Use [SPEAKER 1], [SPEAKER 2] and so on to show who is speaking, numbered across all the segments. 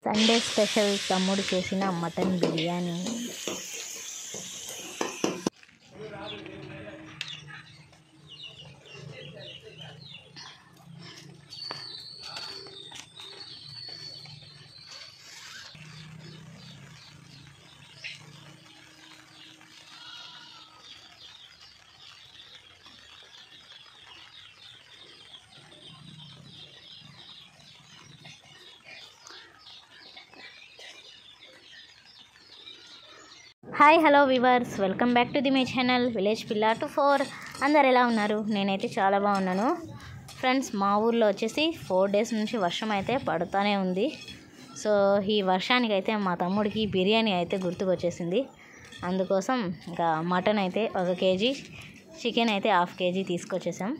[SPEAKER 1] Sunday special తమ్ముడు చేసిన mutton biryani. Hi hello viewers, welcome back to the my channel village పిల్లా 24. అందరు ఎలా ఉన్నారు? నేనైతే చాలా బాగున్నాను ఫ్రెండ్స్. మా ఊర్లో వచ్చేసి 4 days నుంచి వర్షం అయితే పడుతూనే ఉంది. సో ఈ వర్షానికి అయితే మా తమ్ముడికి బిర్యానీ అయితే గుర్తుకొచ్చేసింది. అందుకోసం ఇంకా మటన్ అయితే 1 kg, చికెన్ అయితే 1/2 kg తీసుకొచ్చేసాం.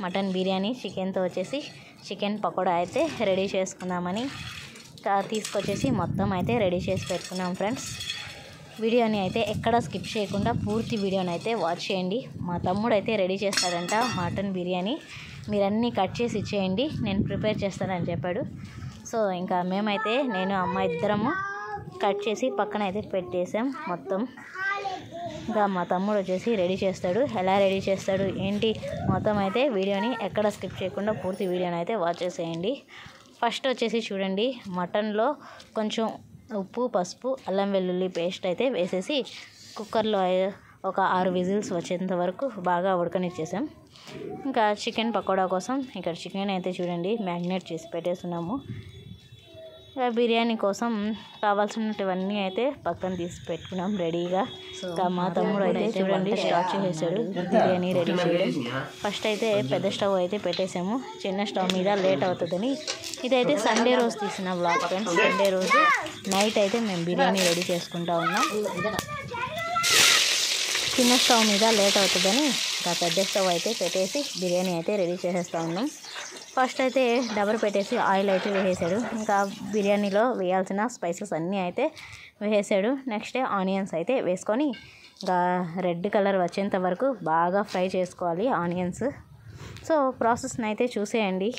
[SPEAKER 1] మటన్ బిర్యానీ, చికెన్తో వచ్చేసి చికెన్ పకోడా అయితే రెడీ చేసుకుందామని తీసుకొచ్చేసి మొత్తం అయితే రెడీ చేసి పెట్టుకున్నాం ఫ్రెండ్స్. వీడియోని అయితే ఎక్కడ స్కిప్ చేయకుండా పూర్తి వీడియోని అయితే వాచ్ చేయండి. మా తమ్ముడు అయితే రెడీ చేస్తాడంట మటన్ బిర్యానీ. మీరన్నీ కట్ చేసి ఇచ్చేయండి, నేను ప్రిపేర్ చేస్తానని చెప్పాడు. సో ఇంకా మేమైతే నేను అమ్మ ఇద్దరము కట్ చేసి పక్కన అయితే పెట్టేసాం మొత్తం. ఇంకా మా తమ్ముడు వచ్చేసి రెడీ చేస్తాడు. ఎలా రెడీ చేస్తాడు ఏంటి మొత్తం అయితే వీడియోని ఎక్కడ స్కిప్ చేయకుండా పూర్తి వీడియోని అయితే వాచ్ చేసేయండి. ఫస్ట్ వచ్చేసి చూడండి, మటన్లో కొంచెం ఉప్పు, పసుపు, అల్లం వెల్లుల్లి పేస్ట్ అయితే వేసేసి కుక్కర్లో ఒక 6 విజిల్స్ వచ్చేంత వరకు బాగా ఉడకనిచ్చేసాం. ఇంకా చికెన్ పకోడా కోసం ఇక్కడ చికెన్ అయితే చూడండి మ్యాగ్నేట్ చేసి పెట్టేస్తున్నాము. బిర్యానీ కోసం కావాల్సినటువన్నీ అయితే పక్కన తీసి పెట్టుకున్నాం రెడీగా. ఇంకా మా తమ్ముడు అయితే చూడండి స్టార్ట్ చేసేసాడు బిర్యానీ రెడీ చేయడం. ఫస్ట్ అయితే పెద్ద స్టవ్ అయితే పెట్టేసాము. చిన్న స్టవ్ మీద లేట్ అవుతుందని ఇదైతే సండే రోజు తీసిన వ్లాగ్ ఫ్రెండ్స్. సండే రోజు నైట్ అయితే మేము బిర్యానీ రెడీ చేసుకుంటా ఉన్నాం. చిన్న స్టవ్ మీద లేట్ అవుతుందని ఇంకా పెద్ద స్టవ్ అయితే పెట్టేసి బిర్యానీ అయితే రెడీ చేసేస్తూ ఉన్నాం. ఫస్ట్ అయితే డబర్ పెట్టేసి ఆయిల్ అయితే వేసేసాడు. ఇంకా బిర్యానీలో వేయాల్సిన స్పైసెస్ అన్నీ అయితే వేసేసాడు. నెక్స్ట్ ఆనియన్స్ అయితే వేసుకొని ఇంకా రెడ్ కలర్ వచ్చేంత వరకు బాగా ఫ్రై చేసుకోవాలి ఆనియన్స్. సో ప్రాసెస్ని అయితే చూసేయండి.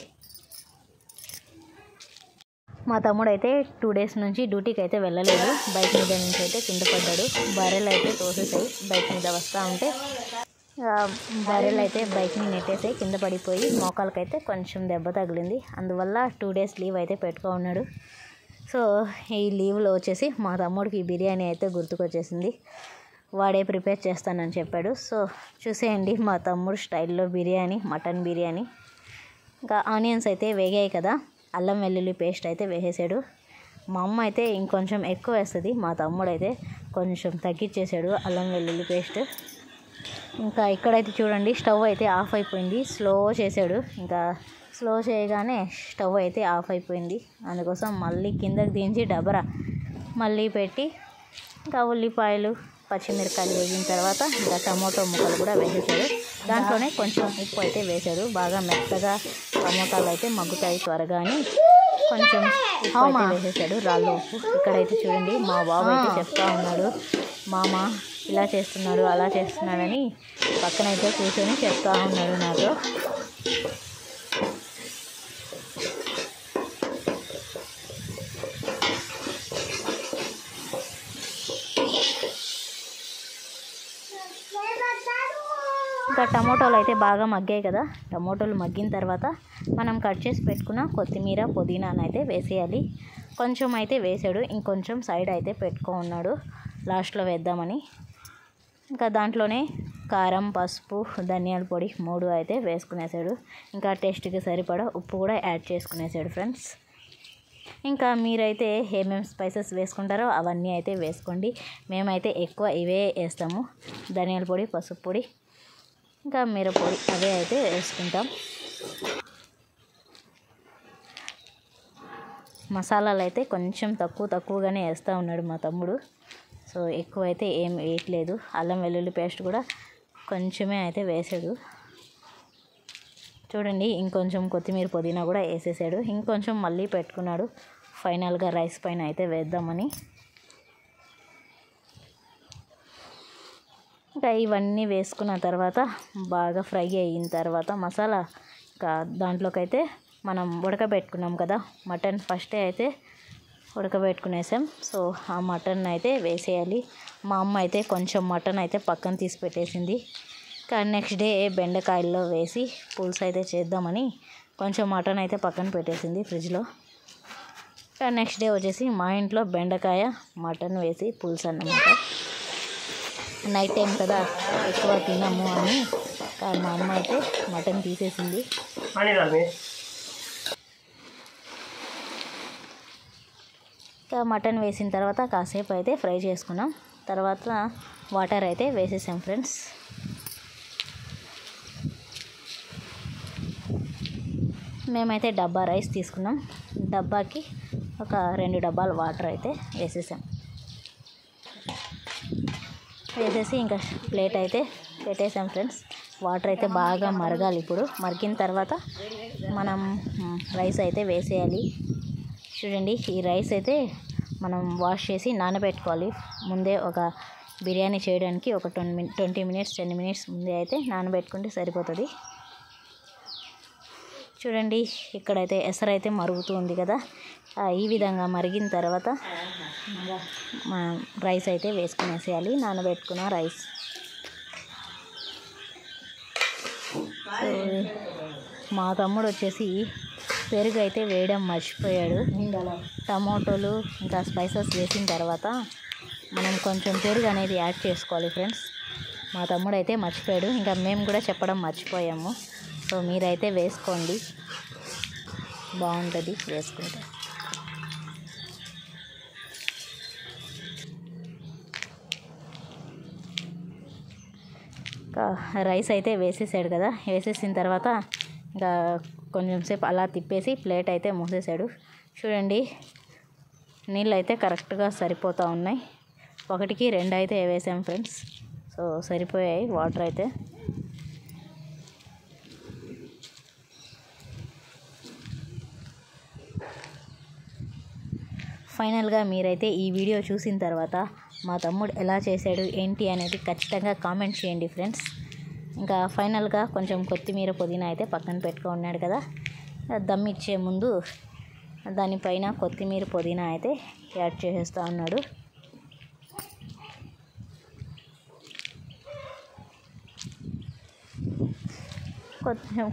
[SPEAKER 1] మా తమ్ముడు అయితే 2 days నుంచి డ్యూటీకి అయితే వెళ్ళలేదు. బైక్ మీద నుంచి అయితే కింద పడ్డాడు. బర్రెలు అయితే తోసేసాయి బైక్ మీద వస్తూ ఉంటే. బర్రెలు అయితే బైక్ని నెట్టేసాయి, కింద పడిపోయి మోకాలకైతే కొంచెం దెబ్బ తగిలింది. అందువల్ల 2 days లీవ్ అయితే పెట్టుకున్నాడు. సో ఈ లీవ్లో వచ్చేసి మా తమ్ముడికి బిర్యానీ అయితే గుర్తుకొచ్చేసింది. వాడే ప్రిపేర్ చేస్తానని చెప్పాడు. సో చూసేయండి మా తమ్ముడు స్టైల్లో బిర్యానీ, మటన్ బిర్యానీ. ఇంకా ఆనియన్స్ అయితే వేగాయి కదా, అల్లం వెల్లుల్లి పేస్ట్ అయితే వేసేసాడు. మా అమ్మ అయితే ఇంకొంచెం ఎక్కువ వేస్తుంది, మా తమ్ముడు అయితే కొంచెం తగ్గించేసాడు అల్లం వెల్లుల్లి పేస్ట్. ఇంకా ఇక్కడైతే చూడండి స్టవ్ అయితే ఆఫ్ అయిపోయింది. స్లో చేసాడు. ఇంకా స్లో చేయగానే స్టవ్ అయితే ఆఫ్ అయిపోయింది. అందుకోసం మళ్ళీ కిందకి దించి డబరా మళ్ళీ పెట్టి ఇంకా ఉల్లిపాయలు, పచ్చిమిరకాయలు వేగిన తర్వాత ఇంకా టమోటో ముక్కలు కూడా వేసేసాడు. దాంట్లోనే కొంచెం ఉప్పు అయితే వేసాడు. బాగా మెత్తగా టమోటాలు అయితే మగ్గుతాయి త్వరగా అని కొంచెం ఉప్పు అయితే వేసేసాడు, రాళ్ళ ఉప్పు. ఇక్కడైతే చూడండి మా బాబు అయితే చెప్తా ఉన్నాడు, మామ ఇలా చేస్తున్నాడు అలా చేస్తున్నాడని పక్కనైతే కూర్చొని చెప్తా ఉన్నాడు నాతో. ఇంకా టమోటాలు అయితే బాగా మగ్గాయి కదా. టమోటాలు మగ్గిన తర్వాత మనం కట్ చేసి పెట్టుకున్న కొత్తిమీర, పుదీనాను అయితే వేసేయాలి. కొంచెం అయితే వేసాడు, ఇంకొంచెం సైడ్ అయితే పెట్టుకున్నాడు లాస్ట్లో వేద్దామని. ఇంకా దాంట్లోనే కారం, పసుపు, ధనియాల పొడి 3 అయితే వేసుకునేసాడు. ఇంకా టేస్ట్కి సరిపడా ఉప్పు కూడా యాడ్ చేసుకునేసాడు ఫ్రెండ్స్. ఇంకా మీరైతే ఏమేమి స్పైసెస్ వేసుకుంటారో అవన్నీ అయితే వేసుకోండి. మేమైతే ఎక్కువ ఇవే వేస్తాము, ధనియాల పొడి, పసుపు పొడి, ఇంకా మిరప్పొడి అవే అయితే వేసుకుంటాం. మసాలాలు అయితే కొంచెం తక్కువగానే వేస్తూ ఉన్నాడు మా తమ్ముడు. సో ఎక్కువ అయితే ఏం వేయట్లేదు. అల్లం వెల్లుల్లి పేస్ట్ కూడా కొంచెమే అయితే వేసాడు. చూడండి ఇంకొంచెం కొత్తిమీర, పుదీనా కూడా వేసేసాడు. ఇంకొంచెం మళ్ళీ పెట్టుకున్నాడు ఫైనల్గా రైస్ పైన అయితే వేద్దామని. ఇంకా ఇవన్నీ వేసుకున్న తర్వాత బాగా ఫ్రై అయిన తర్వాత మసాలా ఇంకా దాంట్లోకి అయితే మనం ఉడకబెట్టుకున్నాం కదా మటన్, ఫస్టే అయితే ఉడకబెట్టుకునేసాం. సో ఆ మటన్ అయితే వేసేయాలి. మా అమ్మ అయితే కొంచెం మటన్ అయితే పక్కన తీసి పెట్టేసింది. కానీ నెక్స్ట్ డే బెండకాయల్లో వేసి పులుసు అయితే చేద్దామని కొంచెం మటన్ అయితే పక్కన పెట్టేసింది ఫ్రిడ్జ్లో. కానీ నెక్స్ట్ డే వచ్చేసి మా ఇంట్లో బెండకాయ మటన్ వేసి పులుసు అన్నమాట. నైట్ టైం కదా ఎక్కువ తినము అని మా అమ్మ అయితే మటన్ తీసేసింది. ఇంకా మటన్ వేసిన తర్వాత కాసేపు అయితే ఫ్రై చేసుకున్నాం. తర్వాత వాటర్ అయితే వేసేసాం ఫ్రెండ్స్. మేమైతే డబ్బా రైస్ తీసుకున్నాం. డబ్బాకి ఒక 2 డబ్బాలు వాటర్ అయితే వేసేసాం. వేసేసి ఇంకా ప్లేట్ అయితే పెట్టేసాం ఫ్రెండ్స్. వాటర్ అయితే బాగా మరగాలి. ఇప్పుడు మరిగిన తర్వాత మనం రైస్ అయితే వేసేయాలి. చూడండి, ఈ రైస్ అయితే మనం వాష్ చేసి నానబెట్టుకోవాలి. ముందే ఒక బిర్యానీ చేయడానికి ఒక 10 మినిట్స్ ముందే అయితే నానబెట్టుకుంటే సరిపోతుంది. చూడండి, ఇక్కడైతే ఎసరు అయితే మరుగుతూ ఉంది కదా. ఈ విధంగా మరిగిన తర్వాత రైస్ అయితే వేసుకునేసేయాలి, నానబెట్టుకున్న రైస్. మా తమ్ముడు వచ్చేసి పెరుగు అయితే వేయడం మర్చిపోయాడు. టమాటోలు ఇంకా స్పైసెస్ వేసిన తర్వాత మనం కొంచెం పెరుగు అనేది యాడ్ చేసుకోవాలి ఫ్రెండ్స్. మా తమ్ముడు అయితే మర్చిపోయాడు, ఇంకా మేము కూడా చెప్పడం మర్చిపోయాము. సో మీరైతే వేసుకోండి, బాగుంటుంది వేసుకుంటే. ఇంకా రైస్ అయితే వేసేసాడు కదా. వేసేసిన తర్వాత ఇంకా కొంచెం సేపు అలా తిప్పేసి ప్లేట్ అయితే మూసేసాడు. చూడండి, నీళ్ళు అయితే కరెక్ట్గా సరిపోతూ ఉన్నాయి. 1కి 2 అయితే వేసాం ఫ్రెండ్స్. సో సరిపోయాయి వాటర్ అయితే. ఫైనల్గా మీరైతే ఈ వీడియో చూసిన తర్వాత మా తమ్ముడు ఎలా చేశాడు ఏంటి అనేది ఖచ్చితంగా కామెంట్ చేయండి ఫ్రెండ్స్. ఇంకా ఫైనల్గా కొంచెం కొత్తిమీర పుదీనా అయితే పక్కన పెట్టుకున్నాడు కదా. దమ్ ఇచ్చే ముందు దానిపైన కొత్తిమీర పుదీనా అయితే యాడ్ చేసేస్తూ ఉన్నాడు.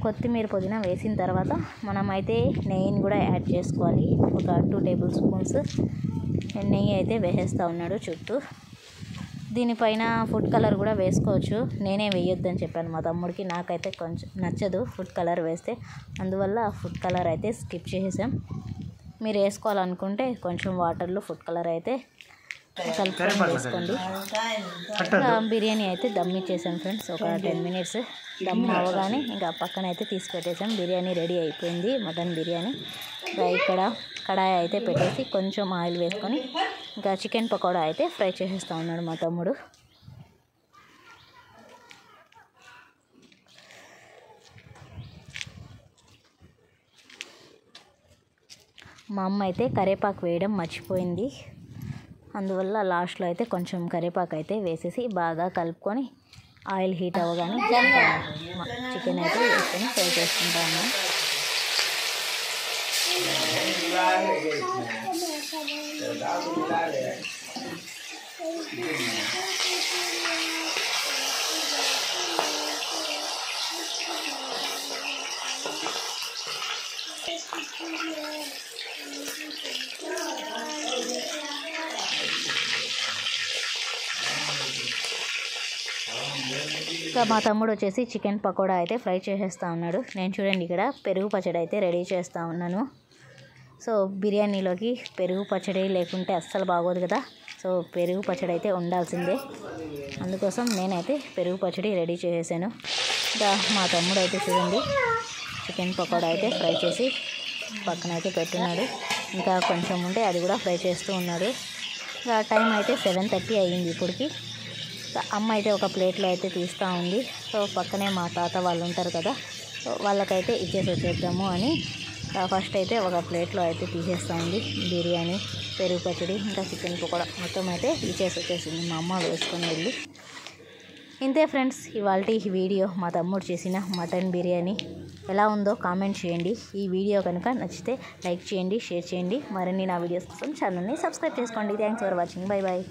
[SPEAKER 1] కొత్తిమీర పుదీనా వేసిన తర్వాత మనమైతే నెయ్యిని కూడా యాడ్ చేసుకోవాలి. ఒక 2 టేబుల్ స్పూన్స్ నెయ్యి అయితే వేసేస్తూ ఉన్నాడు చుట్టూ. దీనిపైన ఫుడ్ కలర్ కూడా వేసుకోవచ్చు. నేనే వేయొద్దని చెప్పాను మా తమ్ముడికి. నాకైతే కొంచెం నచ్చదు ఫుడ్ కలర్ వేస్తే, అందువల్ల ఫుడ్ కలర్ అయితే స్కిప్ చేసేసాం. మీరు వేసుకోవాలనుకుంటే కొంచెం వాటర్లో ఫుడ్ కలర్ అయితే కలుపుకొని వేసుకోండి. బిర్యానీ అయితే దమ్ ఇచ్చేసాం ఫ్రెండ్స్. ఒక 10 మినిట్స్ దమ్ అవ్వగానే ఇంకా పక్కన అయితే తీసి పెట్టేసాం. బిర్యానీ రెడీ అయిపోయింది, మటన్ బిర్యానీ. ఇక్కడ కడాయి అయితే పెట్టేసి కొంచెం ఆయిల్ వేసుకొని ఇంకా చికెన్ పకోడా అయితే ఫ్రై చేసేస్తూ ఉన్నాడు మా తమ్ముడు. మా అమ్మ అయితే కరివేపాకు వేయడం మర్చిపోయింది. అందువల్ల లాస్ట్లో అయితే కొంచెం కరివేపాకు అయితే వేసేసి బాగా కలుపుకొని ఆయిల్ హీట్ అవ్వగానే చికెన్ అయితే వేసుకొని ఫ్రై చేసుకుంటాము. ఇంకా మా తమ్ముడు వచ్చేసి చికెన్ పకోడా అయితే ఫ్రై చేసేస్తూ ఉన్నాడు. నేను చూడండి ఇక్కడ పెరుగు పచ్చడి అయితే రెడీ చేస్తూ ఉన్నాను. సో బిర్యానీలోకి పెరుగు పచ్చడి లేకుంటే అస్సలు బాగోదు కదా. సో పెరుగు పచ్చడి అయితే ఉండాల్సిందే, అందుకోసం నేనైతే పెరుగు పచ్చడి రెడీ చేసేసాను. ఇంకా మా తమ్ముడు అయితే చూడండి చికెన్ పకోడా అయితే ఫ్రై చేసి పక్కన అయితే పెట్టున్నాడు. ఇంకా కొంచెం ఉంటే అది కూడా ఫ్రై చేస్తూ ఉన్నాడు. ఇంకా టైం అయితే 7:30 అయ్యింది ఇప్పటికి. అమ్మ అయితే ఒక ప్లేట్లో అయితే తీస్తూ ఉంది. సో పక్కనే మా తాత వాళ్ళు ఉంటారు కదా, సో వాళ్ళకైతే ఇచ్చేసి వచ్చేద్దాము అని ఫస్ట్ అయితే ఒక ప్లేట్లో అయితే తీసేస్తూ ఉంది. బిర్యానీ, పెరుగు పచ్చడి ఇంకా చికెన్ పకోడా మొత్తం అయితే ఇచ్చేసి వచ్చేసింది మా అమ్మ వేసుకొని వెళ్ళి. ఇంతే ఫ్రెండ్స్ ఇవాల్టి ఈ వీడియో. మా తమ్ముడు చేసిన మటన్ బిర్యానీ ఎలా ఉందో కామెంట్ చేయండి. ఈ వీడియో కనుక నచ్చితే లైక్ చేయండి, షేర్ చేయండి. మరిన్ని నా వీడియోస్ కోసం ఛానల్ని సబ్స్క్రైబ్ చేసుకోండి. Thanks for watching. Bye bye.